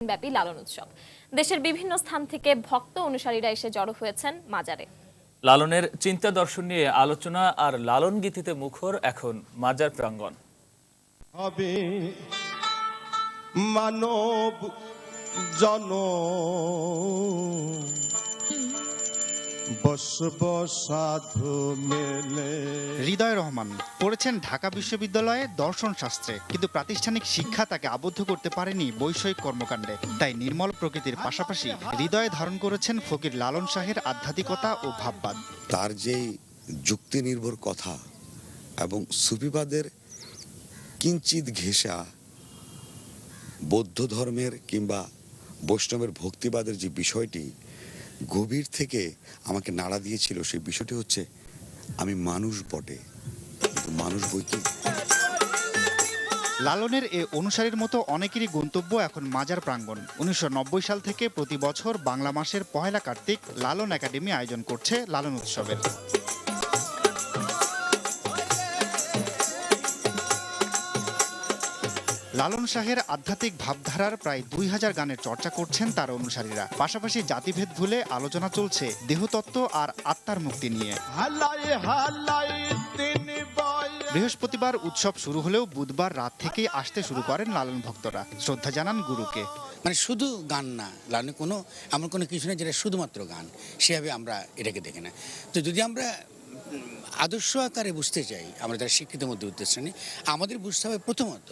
ব্যাপী লালন উৎসব। দেশের বিভিন্ন স্থান থেকে ভক্ত অনুসারীরা এসে জড়ো হয়েছেন মাজারে। লালনের চিন্তা দর্শন নিয়ে আলোচনা আর লালন গীতিতে মুখর এখন মাজার প্রাঙ্গণ। হবে মানব জন বসব সাধু মেলে। হৃদয় রহমান পড়েছেন ঢাকা বিশ্ববিদ্যালয়ে দর্শন শাস্ত্রে, কিন্তু প্রাতিষ্ঠানিক শিক্ষা তাকে আবদ্ধ করতে পারেনি বৈষয়িক কর্মকাণ্ডে। তাই নির্মল প্রকৃতির পাশাপাশি হৃদয়ে ধারণ করেছেন ফকির লালন শাহের আধ্যাত্মিকতা ও ভাববাদ। তার যে যুক্তি নির্ভর কথা এবং সুফিবাদের কিঞ্চিত ঘেঁষা বৌদ্ধ ধর্মের কিংবা বৈষ্ণবের ভক্তিবাদের যে বিষয়টি গভীর থেকে আমাকে নাড়া দিয়েছিল, সেই বিষয়টি হচ্ছে আমি মানুষ বটে, মানুষ বই কি। লালনের এ অনুসারীর মতো অনেকেরই গন্তব্য এখন মাজার প্রাঙ্গণ। 1990 সাল থেকে প্রতি বছর বাংলা মাসের 1 কার্তিক লালন একাডেমি আয়োজন করছে লালন উৎসবের। লালন শাহের আধ্যাত্মিক ভাবধারার প্রায় 2000 গানের চর্চা করছেন তার অনুসারীরা। পাশাপাশি জাতিভেদ ভুলে আলোচনা চলছে দেহতত্ত্ব আর আত্মার মুক্তি নিয়ে। বৃহস্পতিবার উৎসব শুরু হলেও বুধবার রাত থেকেই আসতে শুরু করেন লালন ভক্তরা। শ্রদ্ধা জানান গুরুকে। মানে শুধু গান না, লালনের কোনো এমন কোনো কিছু নেই যেটা শুধুমাত্র গান, সেভাবে আমরা এটাকে দেখি না। তো যদি আমরা আদর্শ আকারে বুঝতে চাই, আমরা যারা শিক্ষিত মধ্যে উদ্দেশ্য নিই, আমাদের বুঝতে হবে প্রথমত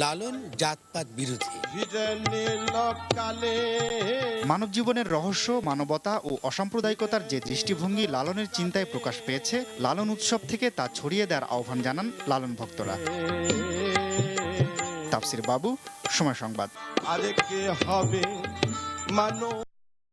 লালন জাতপাত বিরোধী। মানব জীবনের রহস্য, মানবতা ও অসাম্প্রদায়িকতার যে দৃষ্টিভঙ্গি লালনের চিন্তায় প্রকাশ পেয়েছে, লালন উৎসব থেকে তা ছড়িয়ে দেওয়ার আহ্বান জানান লালন ভক্তরা। তাফসির বাবু, সময় সংবাদ।